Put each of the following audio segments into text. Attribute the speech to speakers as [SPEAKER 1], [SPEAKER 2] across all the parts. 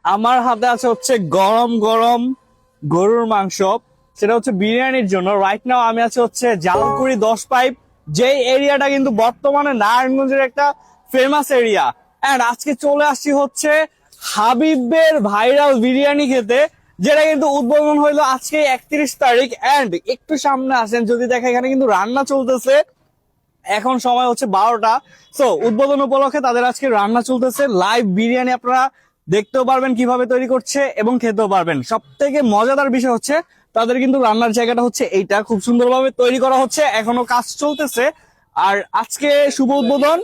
[SPEAKER 1] আমার হাতে আছে হচ্ছে গরম গরম গরুর মাংস, সেটা হচ্ছে বিরিয়ানির জন্য। রাইট নাও আমি আছি হচ্ছে জালকুড়ি 10 পাইপ, যে এরিয়াটা কিন্তু বর্তমানে নারায়ণগঞ্জের একটা ফেমাস এরিয়া। এন্ড আজকে চলে আসছি হচ্ছে হাবিবের ভাইরাল বিরিয়ানি খেতে, যেটা কিন্তু উদ্বোধন হইলো আজকে 31 তারিখ। এন্ড একটু সামনে আসেন, যদি দেখা এখানে কিন্তু রান্না চলতেছে। এখন সময় হচ্ছে 12টা। সো উদ্বোধন উপলক্ষে তাদের আজকে রান্না চলতেছে, লাইভ বিরিয়ানি আপনারা দেখতেও পারবেন কিভাবে তৈরি করছে এবং খেতেও পারবেন। সব থেকে মজাদার বিষয় হচ্ছে তাদের কিন্তু রান্নার জায়গাটা হচ্ছে এইটা, খুব সুন্দরভাবে তৈরি করা হচ্ছে, এখনো কাজ চলতেছে। আর আজকে শুভ উদ্বোধন,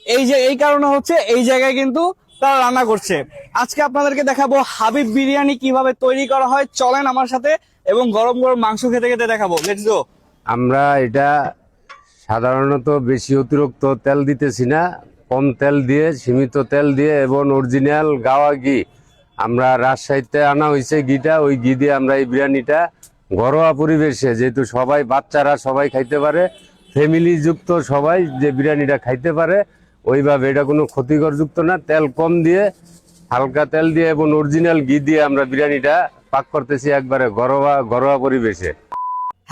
[SPEAKER 1] এই যে এই কারণে হচ্ছে এই জায়গায় কিন্তু তারা রান্না করছে। আজকে আপনাদেরকে দেখাবো হাবিব বিরিয়ানি কিভাবে তৈরি করা হয়, চলেন আমার সাথে, এবং গরম গরম মাংস খেতে খেতে দেখাবো। Let's go.
[SPEAKER 2] আমরা এটা সাধারণত বেশি অতিরিক্ত তেল দিতেছি না, কম তেল দিয়ে, সীমিত তেল দিয়ে এবং অরিজিনাল গাওয়া ঘি। আমরা রাজশাহীতে আনা হয়েছে ঘিটা, ওই ঘি দিয়ে আমরা এই বিরিয়ানিটা ঘরোয়া পরিবেশে, যেহেতু সবাই বাচ্চারা সবাই খাইতে পারে, ফ্যামিলি যুক্ত সবাই যে বিরিয়ানিটা খাইতে পারে ওইভাবে, এটা কোনো ক্ষতিকর যুক্ত না, তেল কম দিয়ে, হালকা তেল দিয়ে এবং অরিজিনাল ঘি দিয়ে আমরা বিরিয়ানিটা পাক করতেছি একবারে ঘরোয়া ঘরোয়া পরিবেশে।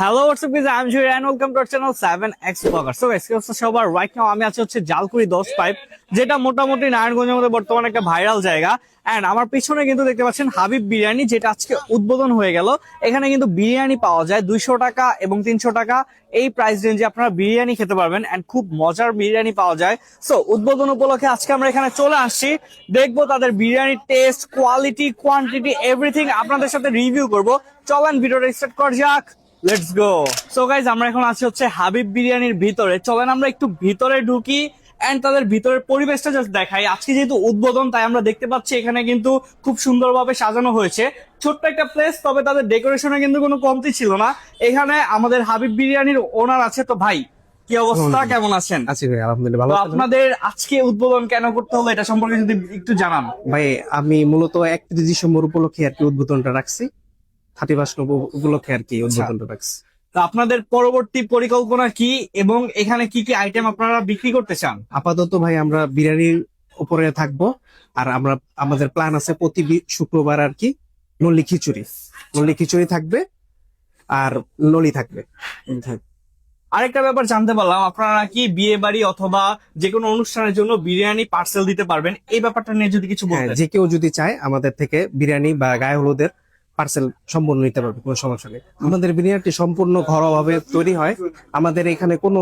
[SPEAKER 1] Hello WhatsApp guys, I am Jui and welcome to our channel 7x blogger. So guys, কি অবস্থা সবার? রাইট নাও আমি আছি হচ্ছে জালকুড়ি 10 পাইপ, যেটা মোটামুটি নারায়ণগঞ্জের মধ্যে বর্তমানে একটা ভাইরাল জায়গা। এন্ড আমার পিছনে কিন্তু দেখতে পাচ্ছেন হাবিব বিরিয়ানি, যেটা আজকে উদ্বোধন হয়ে গেল। এখানে কিন্তু বিরিয়ানি পাওয়া যায় 200 টাকা এবং 300 টাকা, এই প্রাইস রেঞ্জে আপনারা বিরিয়ানি খেতে পারবেন। এন্ড খুব মজার বিরিয়ানি পাওয়া যায়। সো উদ্বোধন উপলক্ষে আজকে আমরা এখানে চলে আসছি, দেখবো তাদের বিরিয়ানির টেস্ট, কোয়ালিটি, কোয়ান্টিটি, এভরিথিং আপনাদের সাথে রিভিউ করব। চলেন ভিডিওটা স্টার্ট করা যাক। Let's go. সো গাইজ, আমরা এখন আছি হচ্ছে হাবিব বিরিয়ানির ভিতরে। চলেন আমরা একটু ভিতরে ঢুকি এন্ড তাদের ভিতরের পরিবেশটা জাস্ট দেখাই। আজকে যেহেতু উদ্বোধন, তাই আমরা দেখতে পাচ্ছি এখানে কিন্তু খুব সুন্দরভাবে সাজানো হয়েছে। ছোট্ট একটা প্লেস, তবে তাদের ডেকোরেশনে কিন্তু কোনো কমতি ছিল না। এখানে আমাদের হাবিব বিরিয়ানির ওনার আছে। তো ভাই, কি অবস্থা, কেমন আছেন?
[SPEAKER 3] আছি ভাই, আলহামদুলিল্লাহ ভালো
[SPEAKER 1] তো
[SPEAKER 3] আছেন?
[SPEAKER 1] আপনাদের আজকে উদ্বোধন কেন করতে হলো, এটা সম্পর্কে যদি একটু জানান।
[SPEAKER 3] ভাই আমি মূলত 31 ডিসেম্বর উপলক্ষে আর কি উদ্বোধনটা রাখছি, 31 উপলক্ষে আর কি উদ্বোধনটা রাখছি।
[SPEAKER 1] তো আপনাদের পরবর্তী পরিকল্পনা কি, এবং এখানে কি কি আইটেম আপনারা বিক্রি করতে চান?
[SPEAKER 3] আপাতত ভাই আমরা বিরিয়ানির উপরে থাকবো। আর আমাদের প্ল্যান আছে প্রতি শুক্রবার আর কি নলি খিচুড়ি থাকবে, আর ললি থাকবে।
[SPEAKER 1] আরেকটা ব্যাপার জানতে পারলাম, আপনারা নাকি বিয়ে বাড়ি অথবা যে কোনো অনুষ্ঠানের জন্য বিরিয়ানি পার্সেল দিতে পারবেন। এই ব্যাপারটা নিয়ে যদি কিছু
[SPEAKER 3] হ্যাঁ,
[SPEAKER 1] বলতেন।
[SPEAKER 3] যে কেউ যদি চায় আমাদের থেকে বিরিয়ানি বা গায়ে হলুদের পার্সেল সম্পূর্ণ নিতে পারবে, কোনো সমস্যা নেই। আমাদের বিরিয়ানিটি সম্পূর্ণ ঘরোয়া ভাবে তৈরি হয়। আমাদের এখানে কোনো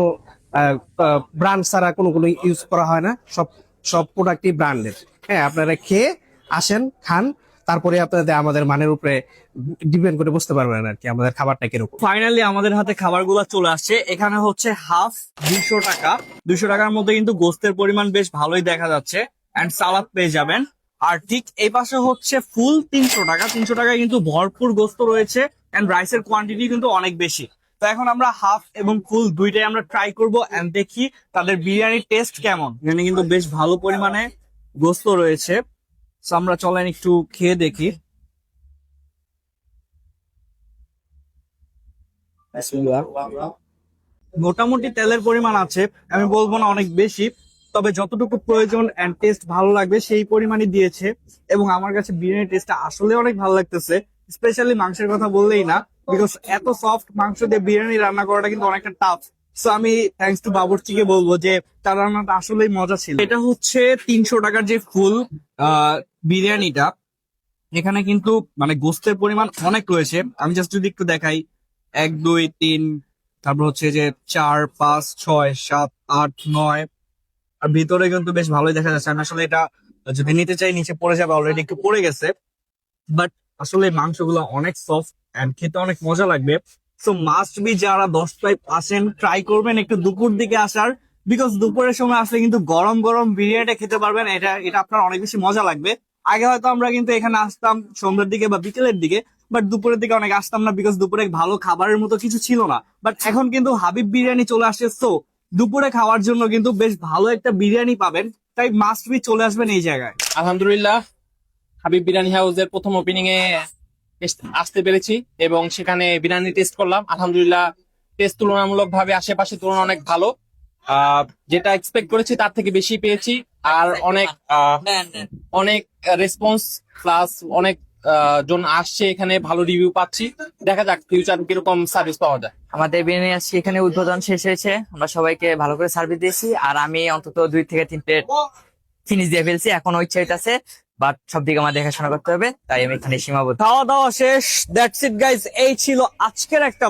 [SPEAKER 3] ব্র্যান্ড ছাড়া কোনো ইউজ করা হয় না, সব সব প্রোডাক্টই ব্র্যান্ডের। হ্যাঁ, আপনারা খেয়ে আসেন, খান, তারপরে আপনাদের আমাদের মানের উপরে ডিপেন্ড করে বুঝতে পারবেন আর কি আমাদের খাবারটা কিরকম।
[SPEAKER 1] ফাইনালি আমাদের হাতে খাবারগুলো চলে আসছে। এখানে হচ্ছে হাফ 200 টাকা, 200 টাকার মধ্যে কিন্তু গোস্তের পরিমাণ বেশ ভালোই দেখা যাচ্ছে, এন্ড সালাদ পেয়ে যাবেন। আর ঠিক এই পাশে হচ্ছে ফুল 300 টাকা, 300 টাকায় কিন্তু ভরপুর গোস্ত রয়েছে, এন্ড রাইসের কোয়ান্টিটি কিন্তু অনেক বেশি। তো এখন আমরা হাফ এবং ফুল দুইটাই আমরা ট্রাই করবো এন্ড দেখি তাদের বিরিয়ানির টেস্ট কেমন। এখানে কিন্তু বেশ ভালো পরিমাণে গোস্ত রয়েছে। তো আমরা চলেন একটু খেয়ে দেখি। মোটামুটি তেলের পরিমাণ আছে, আমি বলবো না অনেক বেশি, তবে যতটুকু প্রয়োজন এন্ড টেস্ট ভালো লাগবে সেই পরিমাণই দিয়েছে। এবং আমার কাছে বিরিয়ানি টেস্টটা আসলে অনেক ভালো লাগতেছে, স্পেশালি মাংসের কথা বললেই না, বিকজ এত সফট মাংস দিয়ে বিরিয়ানি রান্না করাটা কিন্তু অনেকটা টাফ। সো আমি থ্যাঙ্কস টু বাবুর্চিকে বলবো যে তার রান্নাটা আসলেই মজা ছিল। এটা হচ্ছে 300 টাকার যে ফুল বিরিয়ানিটা। এখানে কিন্তু মানে গোস্তের পরিমাণ অনেক রয়েছে। আমি জাস্ট যদি একটু দেখাই, 1 2 3, তারপর হচ্ছে যে 4 5 6 7 8 9, আর ভিতরে কিন্তু বেশ ভালোই দেখা যাচ্ছে। আমি আসলে এটা যদি নিতে চাই নিচে পড়ে যাবে, অলরেডি একটু পড়ে গেছে। বাট আসলে মাংসগুলো অনেক সফট এন্ড খেতে অনেক মজা লাগবে। সো মাস্ট বি, যারা 10টায় আসেন ট্রাই করবেন একটু দুপুর দিকে আসার, বিকজ দুপুরের সময় আসলে কিন্তু গরম গরম বিরিয়ানিটা খেতে পারবেন। এটা এটা আপনার অনেক বেশি মজা লাগবে। আগে হয়তো আমরা কিন্তু এখানে আসতাম সন্ধ্যার দিকে বা বিকেলের দিকে, বাট দুপুরের দিকে অনেক আসতাম না, বিকজ দুপুরে ভালো খাবারের মতো কিছু ছিল না। বাট এখন কিন্তু হাবিব বিরিয়ানি চলে আসছে, সো দুপুরে খাওয়ার জন্য কিন্তু বেশ ভালো একটা বিরিয়ানি পাবেন। তাই মাস্ট বি চলে আসবেন এই জায়গায়।
[SPEAKER 4] আলহামদুলিল্লাহ, হাবিব বিরিয়ানি হাউসের প্রথম ওপেনিং এ আসতে পেরেছি এবং সেখানে বিরিয়ানি টেস্ট করলাম। আলহামদুলিল্লাহ, টেস্ট তুলনামূলক ভাবে আশেপাশে তুলনা অনেক ভালো। যেটা এক্সপেক্ট করেছি তার থেকে বেশি পেয়েছি। আর অনেক রেসপন্স প্লাস অনেক জন আসছে এখানে, ভালো রিভিউ পাচ্ছি। দেখা যাক ফিউচার কিরকম সার্ভিস পাওয়া যায়।
[SPEAKER 5] আমাদের বিরিয়ানি আজকে এখানে উদ্বোধন শেষ হয়েছে, আমরা সবাইকে ভালো করে সার্ভিস দিয়েছি। আর আমি অন্তত 2 থেকে 3 প্লেট ফিনিশ দিয়ে ফেলছি, এখনো ইচ্ছা হইতাছে, বাট সব দিকে আমার দেখাশোনা করতে হবে, তাই আমি এখানে সীমাবদ্ধ।
[SPEAKER 1] খাওয়া দাওয়া শেষ, দ্যাটস ইট গাইস। এই ছিল আজকের একটা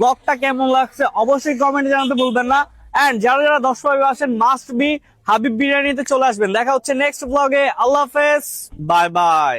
[SPEAKER 1] ব্লগটা কেমন লাগছে অবশ্যই কমেন্টে জানাতে ভুলবেন না। এন্ড যারা যারা 10 আসেন মাস্ট বি হাবিব বিরিয়ানিতে চলে আসবেন। দেখা হচ্ছে নেক্সট ব্লগে। আল্লাহ হাফেজ, বাই বাই।